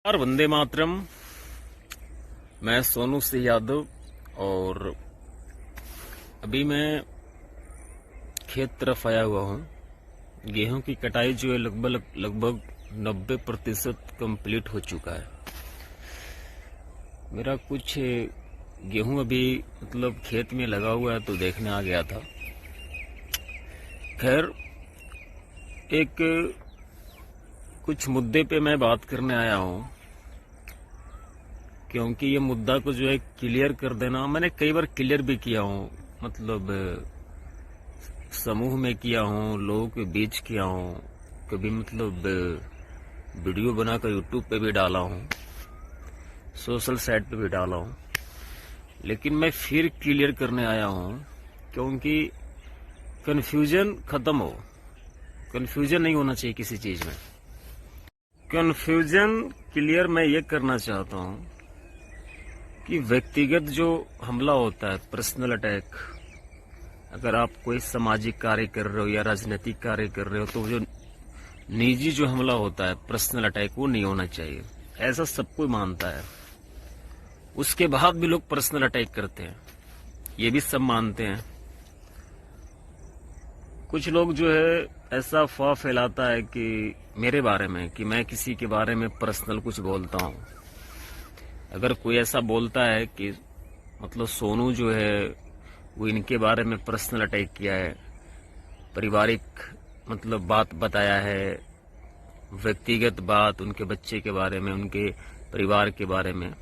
और वंदे मातरम। मैं सोनू सिंह यादव और अभी मैं खेत तरफ आया हुआ हूँ। गेहूं की कटाई जो है लगभग 90% कंप्लीट हो चुका है। मेरा कुछ गेहूं अभी खेत में लगा हुआ है तो देखने आ गया था। खैर, एक कुछ मुद्दे पे मैं बात करने आया हूँ, क्योंकि ये मुद्दा को जो है क्लियर कर देना। मैंने कई बार क्लियर भी किया हूँ, समूह में किया हूँ, लोगों के बीच किया हूँ, कभी वीडियो बनाकर यूट्यूब पे भी डाला हूँ, सोशल साइट पे भी डाला हूँ। लेकिन मैं फिर क्लियर करने आया हूँ क्योंकि कंफ्यूजन खत्म हो। कंफ्यूजन नहीं होना चाहिए किसी चीज में। कंफ्यूजन क्लियर मैं ये करना चाहता हूँ कि व्यक्तिगत जो हमला होता है, पर्सनल अटैक, अगर आप कोई सामाजिक कार्य कर रहे हो या राजनीतिक कार्य कर रहे हो तो जो निजी जो हमला होता है, पर्सनल अटैक, वो नहीं होना चाहिए। ऐसा सब कोई मानता है। उसके बाद भी लोग पर्सनल अटैक करते हैं, ये भी सब मानते हैं। कुछ लोग जो है ऐसा अफवाह फैलाता है कि मेरे बारे में, कि मैं किसी के बारे में पर्सनल कुछ बोलता हूँ। अगर कोई ऐसा बोलता है कि सोनू जो है वो इनके बारे में पर्सनल अटैक किया है, पारिवारिक बात बताया है, व्यक्तिगत बात उनके बच्चे के बारे में, उनके परिवार के बारे में,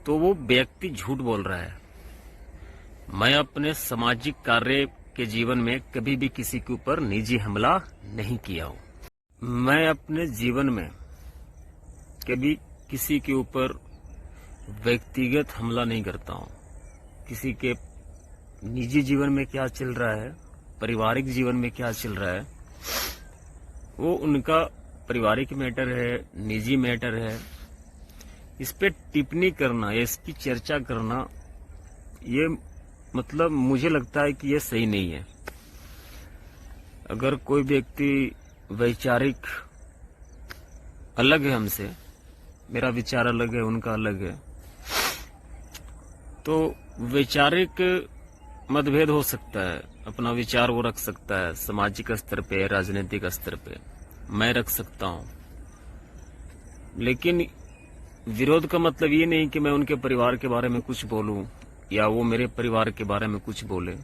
तो वो व्यक्ति झूठ बोल रहा है। मैं अपने सामाजिक कार्य के जीवन में कभी भी किसी के ऊपर निजी हमला नहीं किया हूं। मैं अपने जीवन में कभी किसी के ऊपर व्यक्तिगत हमला नहीं करता हूं। किसी के निजी जीवन में क्या चल रहा है, पारिवारिक जीवन में क्या चल रहा है, वो उनका पारिवारिक मैटर है, निजी मैटर है। इस पे टिप्पणी करना, इसकी चर्चा करना, ये मुझे लगता है कि ये सही नहीं है। अगर कोई व्यक्ति वैचारिक अलग है हमसे, मेरा विचार अलग है, उनका अलग है, तो वैचारिक मतभेद हो सकता है, अपना विचार वो रख सकता है, सामाजिक स्तर पे, राजनीतिक स्तर पे मैं रख सकता हूं। लेकिन विरोध का मतलब ये नहीं कि मैं उनके परिवार के बारे में कुछ बोलूं या वो मेरे परिवार के बारे में कुछ बोले।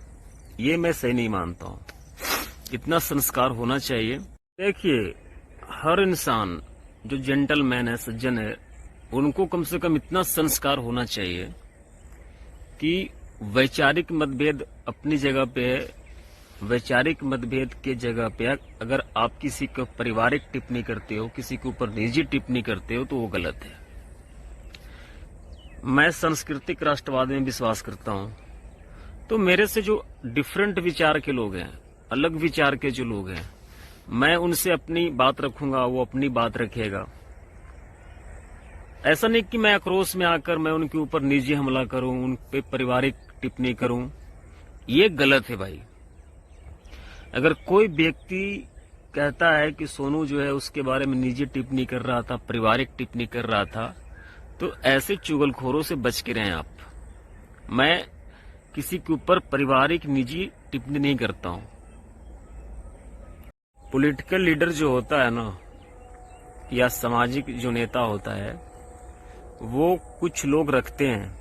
ये मैं सही नहीं मानता हूं। इतना संस्कार होना चाहिए। देखिए, हर इंसान जो जेंटलमैन है, सज्जन है, उनको कम से कम इतना संस्कार होना चाहिए कि वैचारिक मतभेद अपनी जगह पे है। वैचारिक मतभेद के जगह पे अगर आप किसी को पारिवारिक टिप्पणी करते हो, किसी के ऊपर निजी टिप्पणी करते हो, तो वो गलत है। मैं सांस्कृतिक राष्ट्रवाद में विश्वास करता हूं, तो मेरे से जो डिफरेंट विचार के लोग हैं, अलग विचार के जो लोग हैं, मैं उनसे अपनी बात रखूंगा, वो अपनी बात रखेगा। ऐसा नहीं कि मैं आक्रोश में आकर मैं उनके ऊपर निजी हमला करूं, उन पे पारिवारिक टिप्पणी करूं। ये गलत है भाई। अगर कोई व्यक्ति कहता है कि सोनू जो है उसके बारे में निजी टिप्पणी कर रहा था, पारिवारिक टिप्पणी कर रहा था, तो ऐसे चुगलखोरों से बच के रहें आप। मैं किसी के ऊपर पारिवारिक निजी टिप्पणी नहीं करता हूं। पॉलिटिकल लीडर जो होता है ना, या सामाजिक जो नेता होता है, वो कुछ लोग रखते हैं,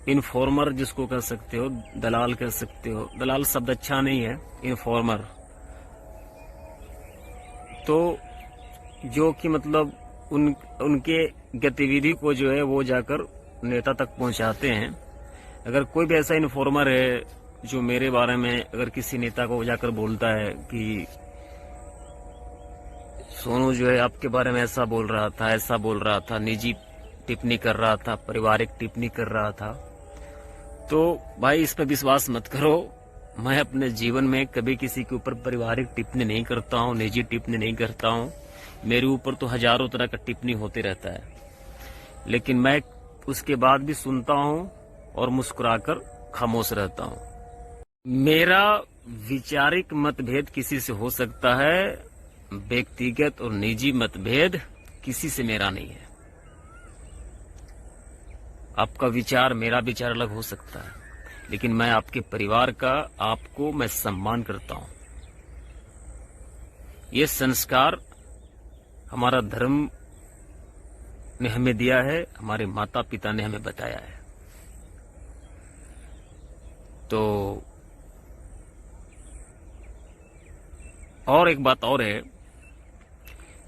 इन्फॉर्मर जिसको कह सकते हो, दलाल कह सकते हो। दलाल शब्द अच्छा नहीं है, इन्फॉर्मर। तो जो कि उनके गतिविधि को जो है वो जाकर नेता तक पहुंचाते हैं। अगर कोई भी ऐसा इन्फॉर्मर है जो मेरे बारे में अगर किसी नेता को जाकर बोलता है कि सोनू जो है आपके बारे में ऐसा बोल रहा था, ऐसा बोल रहा था, निजी टिप्पणी कर रहा था, पारिवारिक टिप्पणी कर रहा था, तो भाई इस पर विश्वास मत करो। मैं अपने जीवन में कभी किसी के ऊपर पारिवारिक टिप्पणी नहीं करता हूँ, निजी टिप्पणी नहीं करता हूँ। मेरे ऊपर तो हजारों तरह का टिप्पणी होते रहता है, लेकिन मैं उसके बाद भी सुनता हूँ और मुस्कुराकर खामोश रहता हूँ। मेरा वैचारिक मतभेद किसी से हो सकता है, व्यक्तिगत और निजी मतभेद किसी से मेरा नहीं है। आपका विचार मेरा विचार अलग हो सकता है, लेकिन मैं आपके परिवार का, आपको मैं सम्मान करता हूं। ये संस्कार हमारा धर्म ने हमें दिया है, हमारे माता पिता ने हमें बताया है। तो और एक बात और है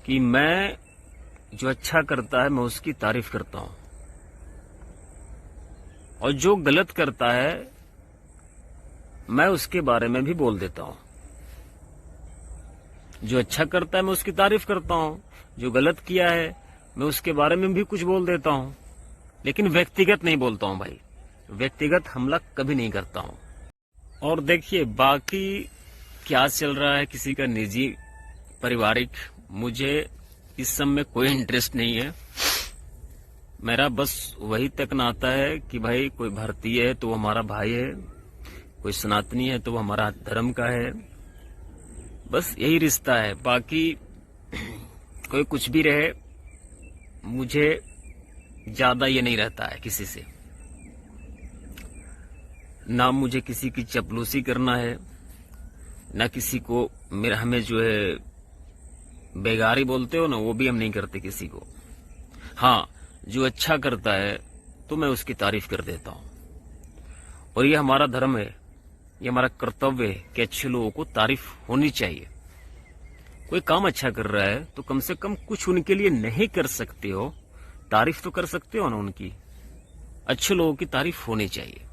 कि मैं जो अच्छा करता है मैं उसकी तारीफ करता हूं, और जो गलत करता है मैं उसके बारे में भी बोल देता हूं। जो अच्छा करता है मैं उसकी तारीफ करता हूं, जो गलत किया है मैं उसके बारे में भी कुछ बोल देता हूं, लेकिन व्यक्तिगत नहीं बोलता हूं भाई। व्यक्तिगत हमला कभी नहीं करता हूं। और देखिए, बाकी क्या चल रहा है किसी का निजी पारिवारिक, मुझे इस सब में कोई इंटरेस्ट नहीं है। मेरा बस वही तक नाता है कि भाई कोई भारतीय है तो वो हमारा भाई है, कोई सनातनी है तो वो हमारा धर्म का है, बस यही रिश्ता है। बाकी कोई कुछ भी रहे, मुझे ज्यादा ये नहीं रहता है किसी से। ना मुझे किसी की चपलूसी करना है, ना किसी को हमें जो है बेगारी बोलते हो ना, वो भी हम नहीं करते किसी को। हाँ, जो अच्छा करता है तो मैं उसकी तारीफ कर देता हूं, और ये हमारा धर्म है, ये हमारा कर्तव्य है कि अच्छे लोगों को तारीफ होनी चाहिए। कोई काम अच्छा कर रहा है तो कम से कम कुछ उनके लिए नहीं कर सकते हो, तारीफ तो कर सकते हो ना उनकी। अच्छे लोगों की तारीफ होनी चाहिए।